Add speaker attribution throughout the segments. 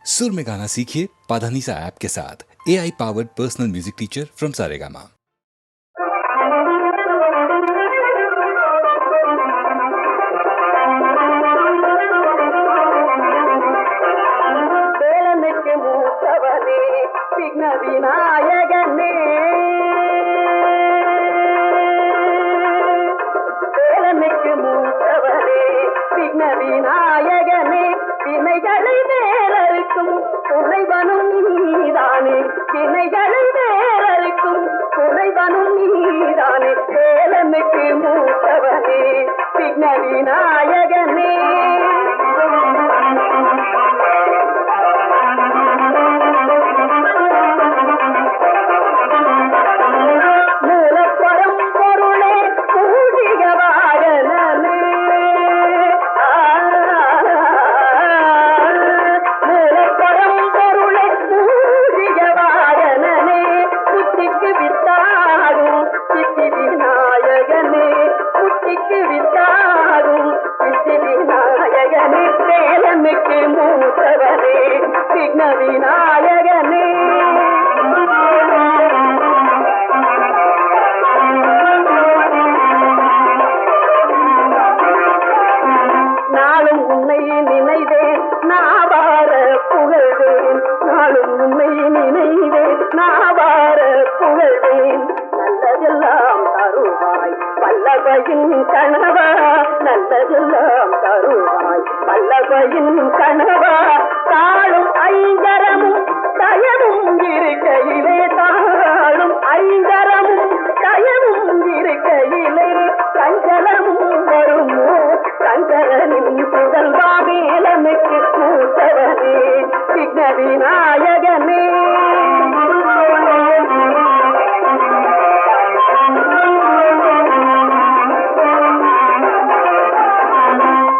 Speaker 1: सुर में गाना सीखिए पाधानीसा ऐप के साथ। AI powered personal music teacher from Saregama.
Speaker 2: विघ्न विनायकने வேலனுக்கு மூத்தவரே விக்ன விநாயகனே வினைகளை வேறறுக்கும் துணைவனும் நீதானே வினைகளை வேறறுக்கும் துணைவனும் நீதானே வேலனுக்கு மூத்தவரே விக்ன விநாயகனே வேலனுக்கு மூத்தவரே விக்ன விநாயகனே நாளும் உன்னை நினைவேன் நாவார புகழ்வேன் நாளும் உன்னை நினைவேன் நாவார புகழ்வேன் நல்லதெல்லாம் தருவாய் வல்லபையின் கணவா நல்லதெல்லாம் தருவாய் வல்லபையின் கணவா தாழும் ஐங்கரமும் தயவும் இருக்கையிலே தாழும் ஐங்கரமும் தயவும் இருக்கையிலே சஞ்சலமும் வருமோ சங்கரனின் புகழ்வா வேலனுக்கு மூத்தவரே விக்ன விநாயகனே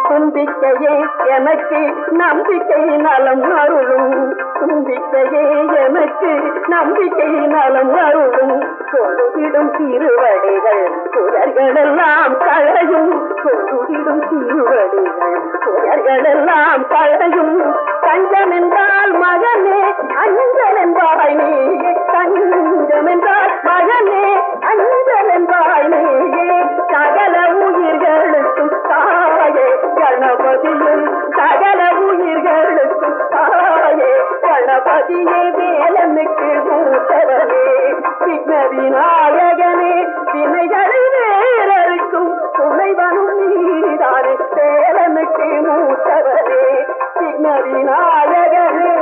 Speaker 2: தும்பிக்கையே எனக்கு நம்பிக்கை நலம் அருளும் தும்பிக்கையே எனக்கு நம்பிக்கை நலம் அருளும் சொல்லிடும் திருவடிகள் புதர்களெல்லாம் களையும் சொல்லிடும் திருவடிகள் புதர்களெல்லாம் களையும் கஞ்சம் என்றால் மகனே அஞ்சல் என்பாய் நீயே கஞ்சம் என்றால் மகனே அஞ்சல் என்பாய் நீயே சகல உயிர்களுக்கும் தாயே கணபதியே சகல உயிர்களுக்கும் தாயே கணபதியே வேலனுக்கு மூத்தவரே விக்ன விநாயகனே வினைகளை வேறறுக்கும் துணைவனும் நீதானே வேலனுக்கு மூத்தவரே விக்ன விநாயகனே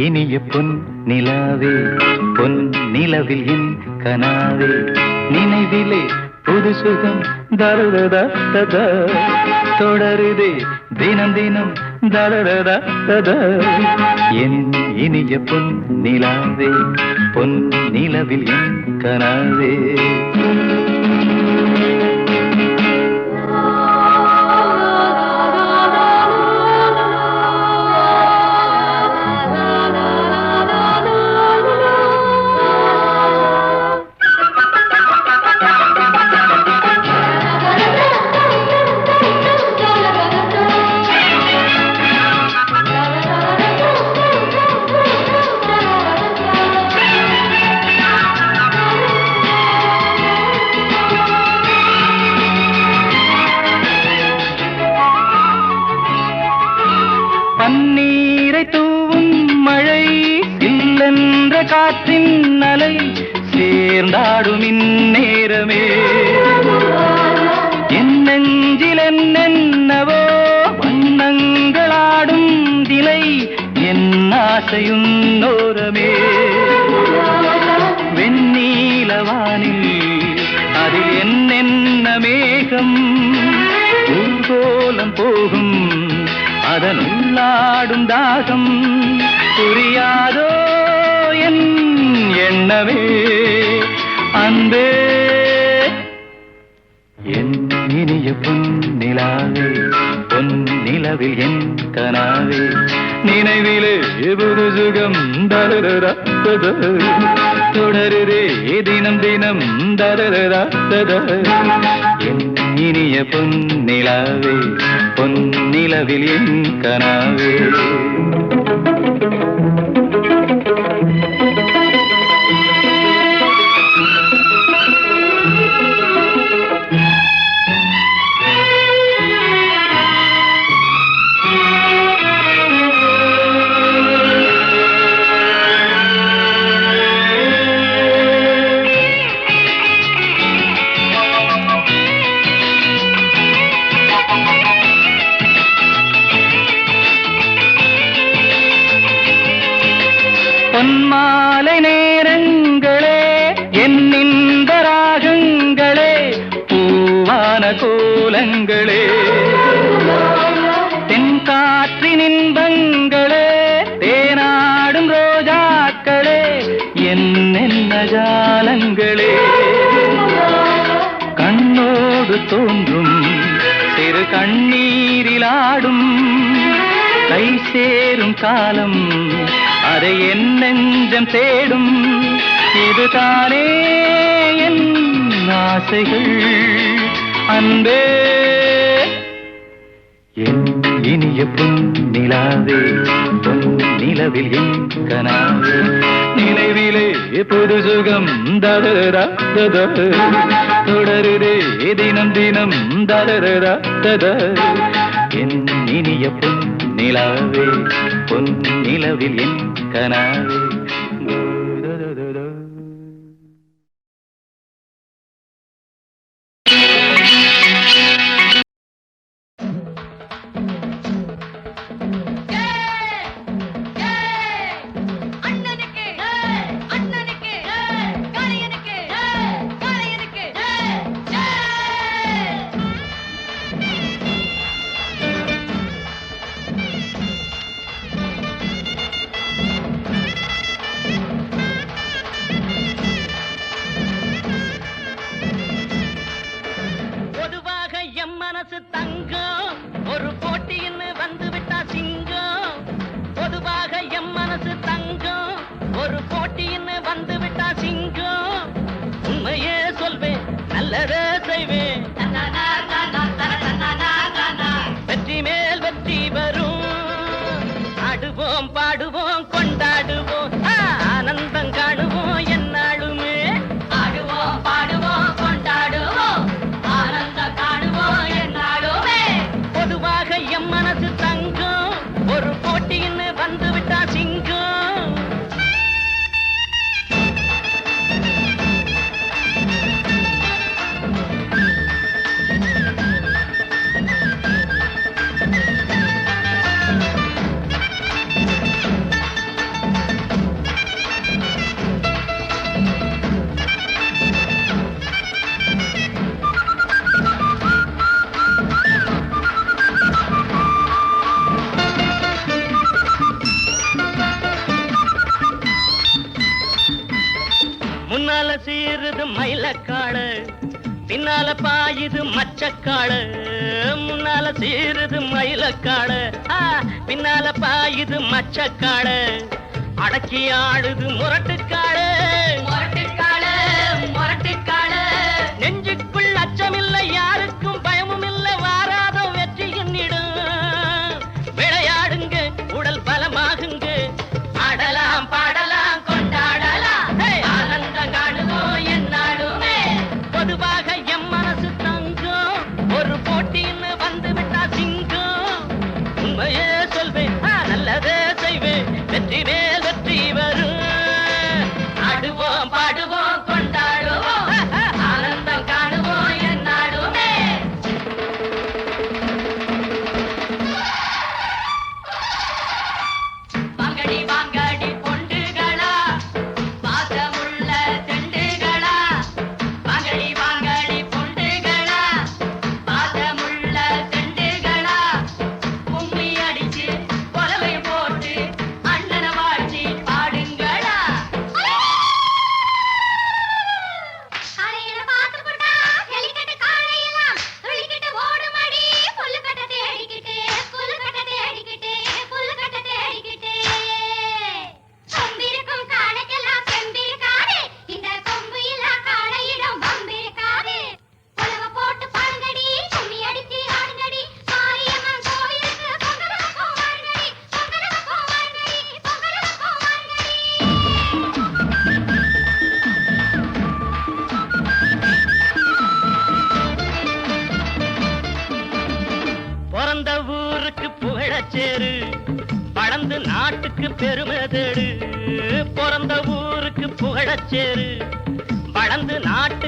Speaker 3: இனிய பொன் நிலாவே பொன் நிலவில் என் கனாவே நினைவிலே புது சுகம் தருததா ததா தொடருதே தினம் தினம் தருததா ததா என் இனிய பொன் நிலாவே பொன் நிலவில் என் கனாவே பன்னீரை தூவும் மழை இல்லென்ற காற்றின் அலை சேர்ந்தாடும் இந்நேரமே என் நெஞ்சில் என்னென்னவோ வண்ணங்களாடும் திலை என் ஆசையும் நோரமே வெண்ணீலவானில் அதில் என்னென்ன மேகம் ஊர்கோலம் போகும் அதன் உள்ளாடும் தாகம் புரியாதோ என் எண்ணமே அன்பே என் இனிய பொன்னிலாவே பொன்னிலவில் என் கனாவே நினைவிலே புது சுகம் தரரா தொடருதே தினம் தினம் தரரா என் இனிய பொன்னிலாவே பொன்னிலவில் என் கனாவே பொன்மாலை நேரங்களே என்னிந்த ராகங்களே பூவான கோலங்களே தென்காற்றின் இன்பங்களே தேனாடும் ரோஜாக்களே என்னென்ன ஜாலங்களே கண்ணோடு தோன்றும் சிறு கண்ணீரிலாடும் கை சேரும் காலம் அதை என் நெஞ்சம் தேடும் இதுதானே என் ஆசைகள் அன்பே என் இனிய பொன்னிலாவே பொன்னிலவில் என் கனாவே நினைவிலே புது சுகம் தரரா தொடருதே தினம் தினம் தரரா என் இனிய பொன்னிலாவே பொன்னிலவில் என் கனாவே
Speaker 4: பாடுவோம் கொண்டாடுவோம் ஆனந்தம் காணுவோம் என்னாலுமே ஆடுவோம் பாடுவோம் கொண்டாடுவோம் ஆனந்தம் காணுவோம் என்னாலுமே பொதுவாக எம் மனசு தங்கம் ஒரு போட்டின்னு வந்து விட்டா சிங்கம் முன்னால சீருது மயிலக்காடு பின்னால பாயுது மச்சக்காடு முன்னால சீருது மயிலக்காடு பின்னால பாயுது மச்சக்காடு அடக்கி ஆடுது முரட்டுக்காடு முரட்டுக்காடு முரட்டுக்காடு நெஞ்சுக்குள் அச்சமில்லை யாருக்கும் பயமும் இல்லை வாராத வெற்றி என்னிடும் விளையாடுங்க உடல் பலமாகுங்க ஆடலாம் பாடலாம் கொண்டாடலாம் ஆனந்தம் காணுவோம் என்னாலுமே பொதுவாக எம் மனசு தங்கம் ஒரு போட்டின்னு வந்து விட்டா சிங்கம் உண்மையே சொல்வேன் நல்லதே செய்வேன் வெற்றி மேல் வெற்றி வரும்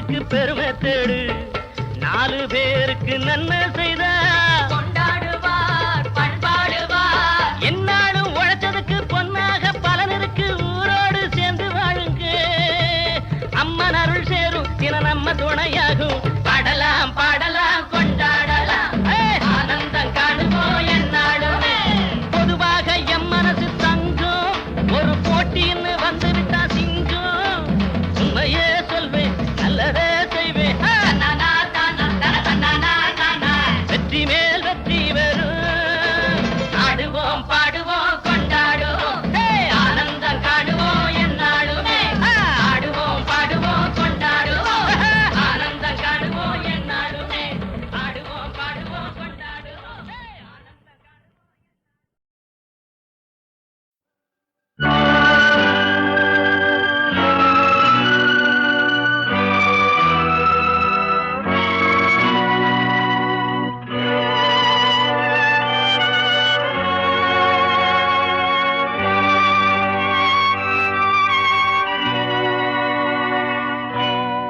Speaker 4: வீட்டுக்கு பெருமை தேடு, 4 பேருக்கு நன்மை செய்த கொண்டாடுவார் பண்பாடுவார். என்னாலும் உழைச்சதுக்கு பொன்னாக பலன் இருக்கு, ஊரோடு சேர்ந்து வாழுங்க. அம்மன் அருள் சேரும் தின நம்ம துணையாகும். பாடலாம் பாடலாம் கொண்டாடலாம், ஆனந்தம் காணுவோம் என்னாலுமே. பொதுவாக எம் மனசு தங்கும், ஒரு போட்டின்னு வந்து விட்டா சிங்கம். உண்மையே சொல்வேன், நல்லதே செய்வேன், வெற்றி மேல் வெற்றி வரும். ஆடுவோம் பாடுவோம் கொண்டாடுவோம், ஆனந்தம் காணுவோம் என்னாலுமே. ஆடுவோம் பாடுவோம் கொண்டாடுவோம், ஆனந்தம் காணுவோம் என்னாலுமே. ஆடுவோம் பாடுவோம் கொண்டாடுவோம், ஆனந்தம் காணுவோம்.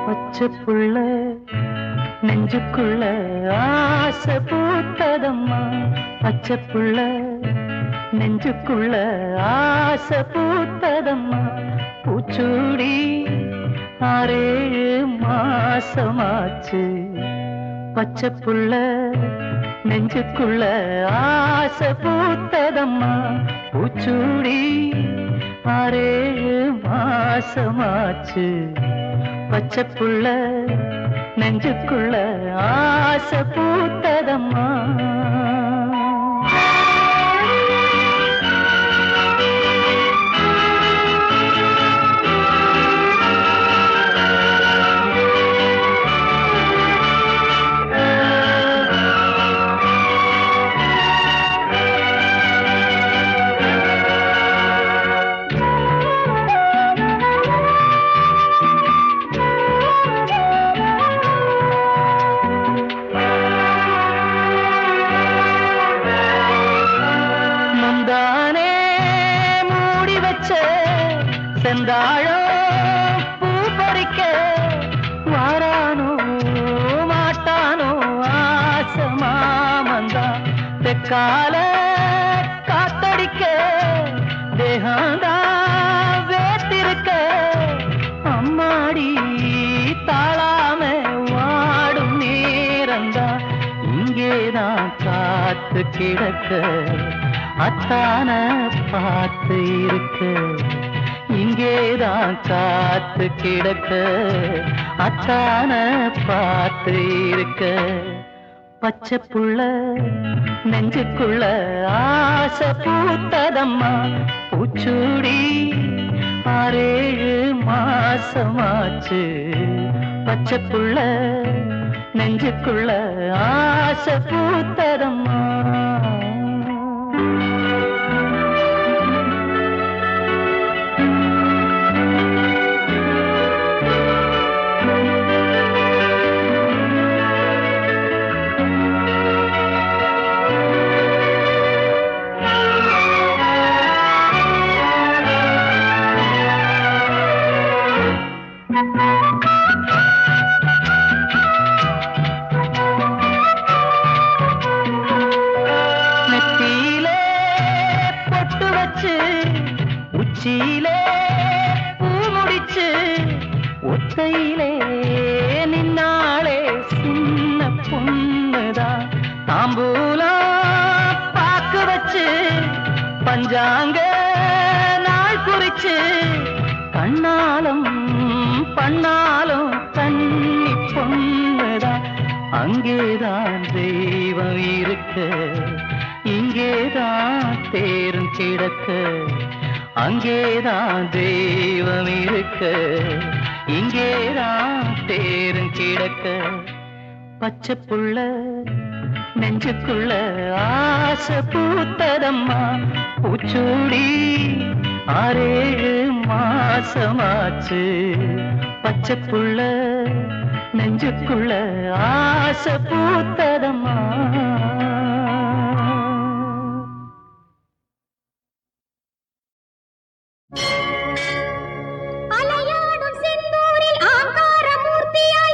Speaker 4: பச்சை புள்ள நெஞ்சுக்குள்ள ஆசை பூத்ததம்மா. பச்சை புள்ள நெஞ்சுக்குள்ள ஆசை பூத்ததம்மா. பூச்சூடி 6-7 மாசமாச்சு. பச்சை புள்ள நெஞ்சுக்குள்ள ஆசை பூத்ததம்மா. பூச்சூடி 6-7 மாசமாச்சு. பச்சை புள்ள நெஞ்சுக்குள்ள ஆசை பூத்ததம்மா. செந்தாழோ பூ பறிக்க வாரானோ மாட்டானோ ஆசை மாமந்தா. தெக்கால காத்தடிக்க தேகாந்தா வேத்திருக்க. அம்மாடி தாழாம வாடும் நேரந்தா. இங்கேதான் காத்து கிடக்க அத்தான பார்த்து இருக்க. இங்கேதான் காத்து கிடக்க அத்தான பார்த்து இருக்க. பச்சை புள்ள நெஞ்சுக்குள்ள ஆசை பூத்ததம்மா. பூச்சூடி 6-7 மாசமாச்சு. பச்சை புள்ள நெஞ்சுக்குள்ள ஆசை பூத்ததம்மா. நெத்தியிலே பொட்டு வச்சு உச்சியிலே பூ முடிச்சு ஒத்தையிலே நின்னாளே சின்ன பொண்ணுதான். தாம்பூலம் பாக்கு வச்சு பஞ்சாங்க நாள் குறிச்சு கண்ணாலும் பண்ணாலும் கண்ணி பொண்ணுதான். அங்கேதான் தெய்வம் இருக்க, இங்கேதான் தேரும் கிடக்க. அங்கேதான் தெய்வம் இருக்க, இங்கேதான் தேரும் கிடக்க. பச்சை புள்ள நெஞ்சுக்குள்ள ஆசை பூத்ததம்மா. பூச்சூடி 6-7 மாசமாச்சு. பச்சை புள்ள நெஞ்சுக்குள்ள ஆசை பூத்ததம்மா.
Speaker 5: அலையாடும் செந்தூரில் ஆங்கார மூர்த்தியாய்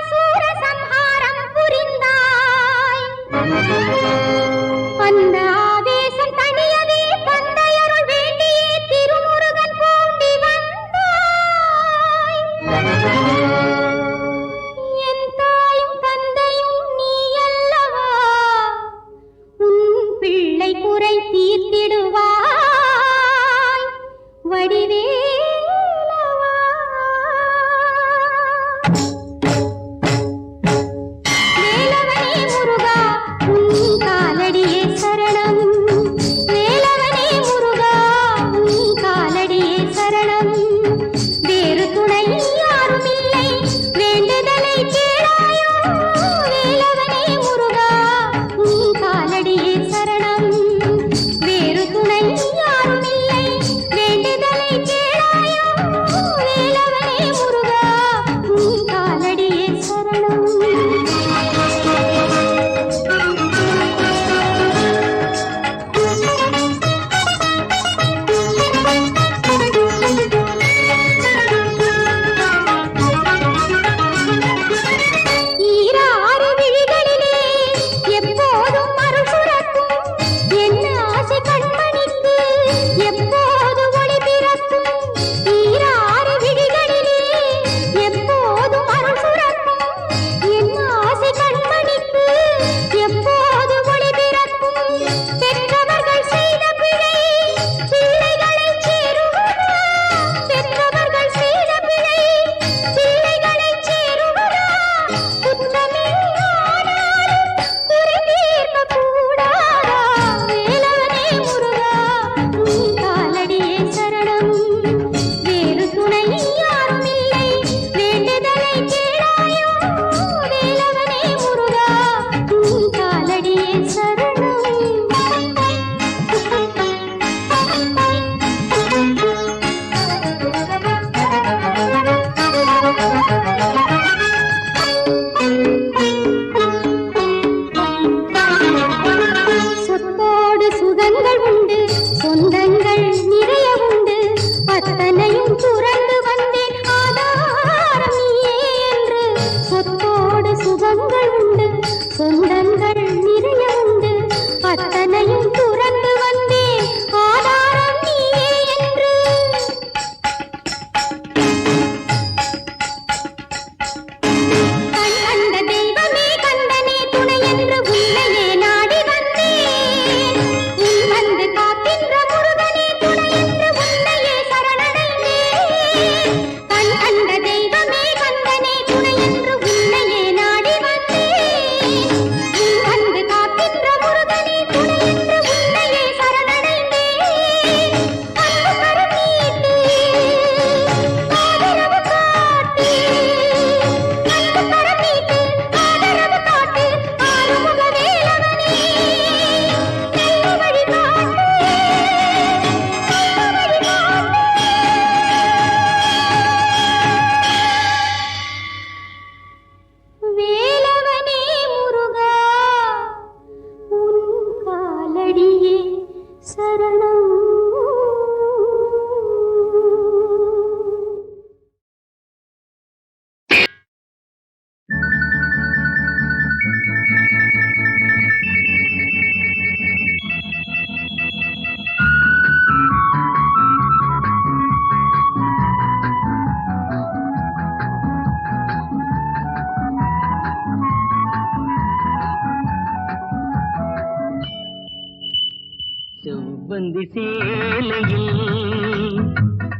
Speaker 4: செவ்வந்தி சேலையில்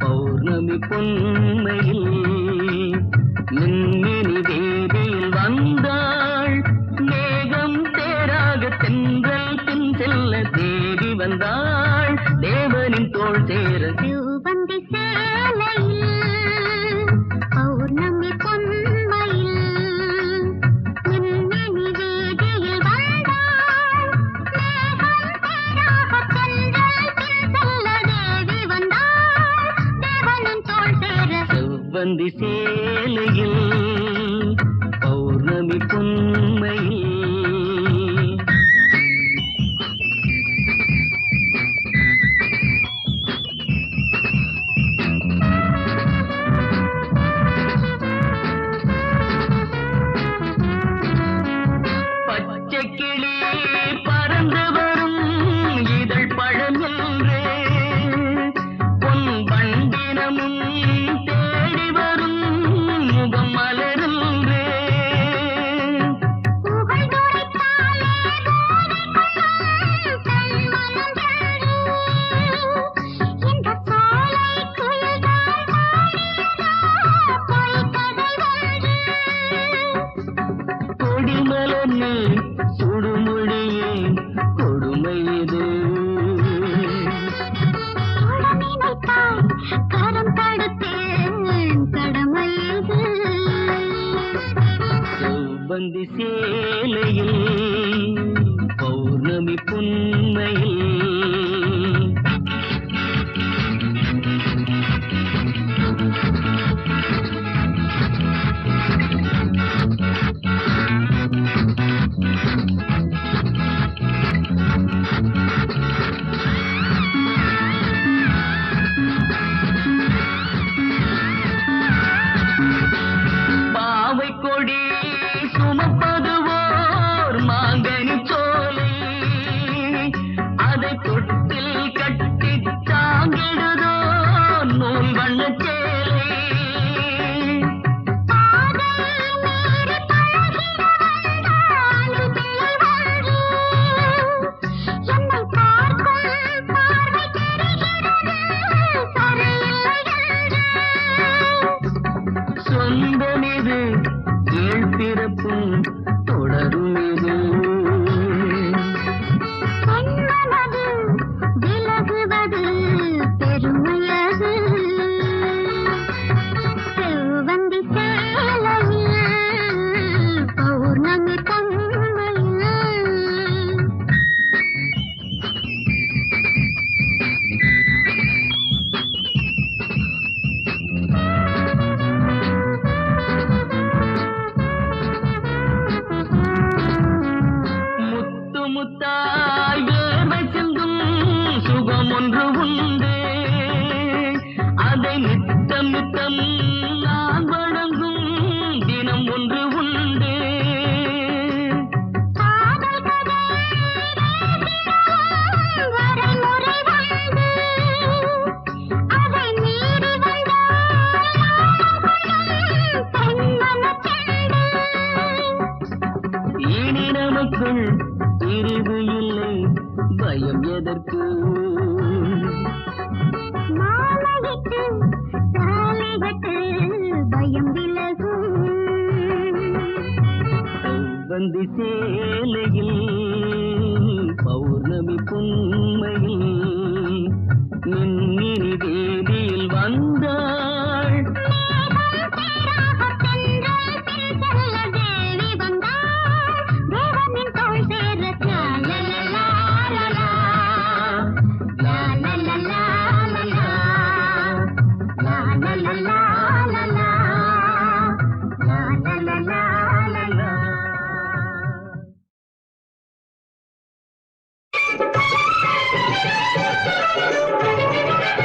Speaker 4: பௌர்ணமி பொன்மையில் மின்மினி வேதியில் வந்தாள் மேகம் தேராக தென்றல் பின் செல்ல தேவி வந்தாள் தேவனின் தோள் சேர
Speaker 5: செவ்வந்தி சேலையில் பௌர்ணமி பொன்மையில் மின்மினி வேதியில் வந்தாள் மேகம் தேராக தென்றல் பின் செல்ல தேவி வந்தாள் தேவனின் தோள் சேர
Speaker 4: செவ்வந்தி சேலையில் பௌர்ணமி பொன்மையில் பச்சை கிளி பறந்து வரும் இதழ் பழம் என்றே பொன் வண்டினமும் தேடி வரும் முகம் மலர்ந்தே
Speaker 5: புகழ் துரைத்தாலே போதை கொள்ளும் பெண்மனம் என்று இந்த சோலை குயில்கள் பாடியதோ பொய்க்கதை ஒன்று
Speaker 4: கொடிமலர்ந்து சுடுமொழியே கொடுமை இது
Speaker 5: உடனினைத்தாய் கரம் தடுத்தேன் கடமை இது
Speaker 4: செவ்வந்தி சேலையில் பௌர்ணமி பொன்மையில் பாவை கொடி சுமப்பதுவோர் மாங்கனி சோலை அதை தொட்டில் கட்டி தாங்கிடுதோ நூல் வண்ணச் சேலை
Speaker 5: பாதை மீறி பழகிட வந்தானில் பிள்ளை ஒன்று என்னை பார்க்கும் பார்வை தெரிகிறது சரியில்லை என்று
Speaker 4: சொந்தமிது கீழ்பிறப்பும் தொடரும் இது
Speaker 5: பெண்மனது விலகுவது பெருமையது செவ்வந்தி சேலையில் பௌர்ணமி பொன்மையில்
Speaker 4: முத்து முத்தாய் வேர்வை சிந்தும் சுகம் ஒன்று உண்டு அதை நித்தம் நித்தம் நான் வணங்கும் தினம் ஒன்று உண்டு
Speaker 5: காதல் கதை வரைமுறை உண்டு அதை மீறி வந்தால் பெண்மனச் செண்டு
Speaker 4: இனி நமக்குள் பிரிவு இல்லை பயம் எதற்கு
Speaker 5: மாலையிட்டு தாலிகட்டு பயம் விலகும்
Speaker 4: செவ்வந்தி சேலையில் பௌர்ணமி பொன்மையில் மின்மினி தேதியில் வந்தாள்
Speaker 5: மேகம் தேராக தென்றல் பின் செல்ல தேவி வந்தாள் தேவனின் தோள் சேர லாலலலா, லாலலலா, லாலலலா, லாலலலா.
Speaker 2: Thank you.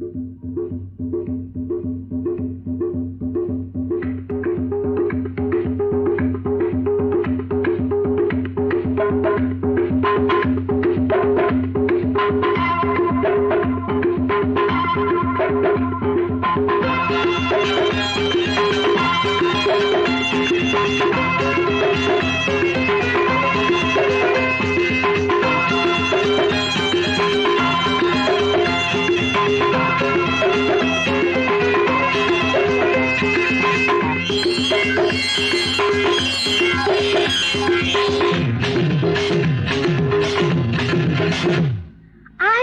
Speaker 5: I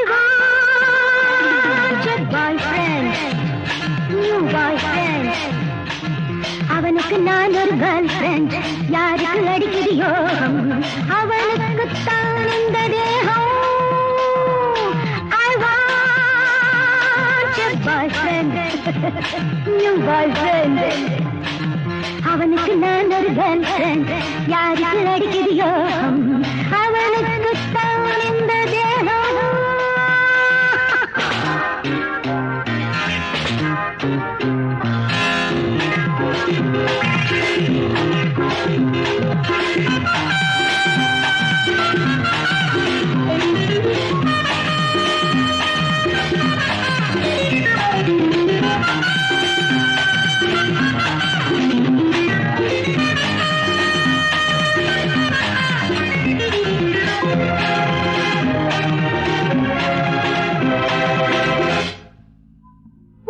Speaker 5: want a boyfriend, new boyfriend. அவனுக்கு நான் ஒரு கேர்ள் ஃப்ரெண்ட். யாருக்கு அடிக்கிறியோ அவனுக்கு தான் இந்த தேகம். I want a boyfriend, new boyfriend. அவனுக்கு நான் ஒரு கேர்ள் ஃப்ரெண்ட். யாருக்கு அடிக்கிறியோ அவனுக்கு தான் இந்த தேகம்.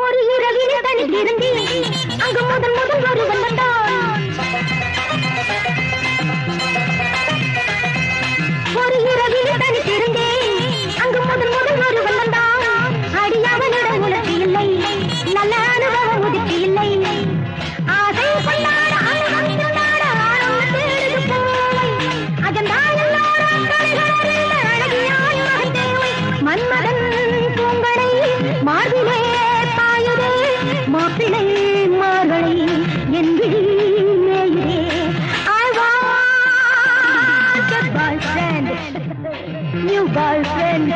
Speaker 5: ஒரு இரவிலே தனித்திருந்தி அங்கு முதல் முதல் ஒருவன் வந்தான். ஒரு இரவிலே தனித்திருந்தே அங்கு முதல் முதல் ஒருவன் வந்தான். அடியவனிடம் உணர்ச்சி இல்லை, நல்ல அனுபவம் உதிர்ச்சி இல்லை. ஆசை கொண்டாட அனுபவம் கொண்டாட ஆழம் தேடுது போய் அகந்தால் எல்லோரும் தலைகளறிந்த அழகியாய் மகன் தேவை. மன்மதன் பூங்கடை மார்பிலே பாயுதே மாப்பிளை மார்களை என் விழி மேயுதே. I want a boyfriend, new boyfriend.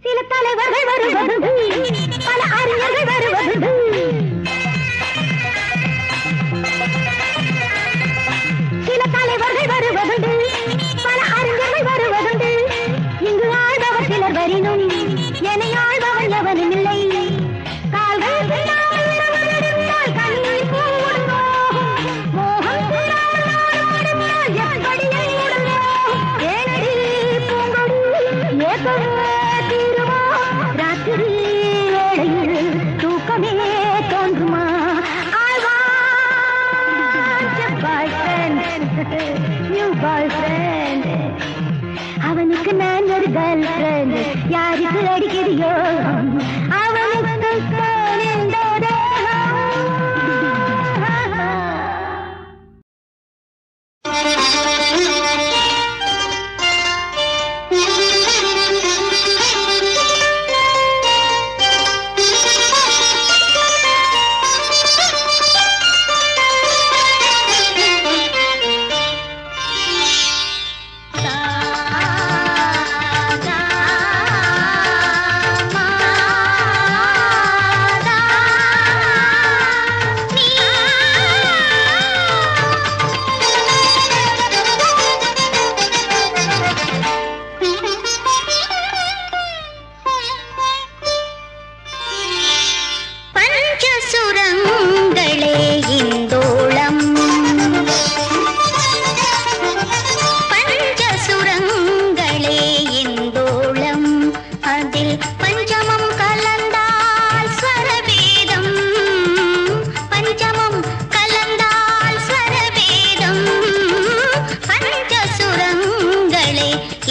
Speaker 5: சில தலைவர்கள் வருவது, பல அறிஞர்கள் வருவது. சில தலைவர்கள் வருவதுண்டு, பல அறிஞர்கள் வருவதுண்டு. இங்கு ஆழ்பவர் சிலர் வரினும் என்னை ஆழ்பவன் எவனும் இல்லை. கால்கள் பின்னாமல் நடந்தால் கண்ணீர் பூவுடன் மோகம். மோகம் பின்னாமல் எப்படி என்னுடன் மோகம். ஏனடி பூங்கொடி ஏக்கமே தீருமா? ராத்திரி வேளையில் தூக்கமே தோன்றுமா? I want a boyfriend, new boyfriend. அவனுக்கு நான் ஒரு கேர்ள் ஃப்ரெண்ட். யாருக்கு அடிக்கிறியோ அவனுக்கு தான் இந்த தேகம்.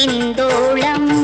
Speaker 5: இந்தோளம்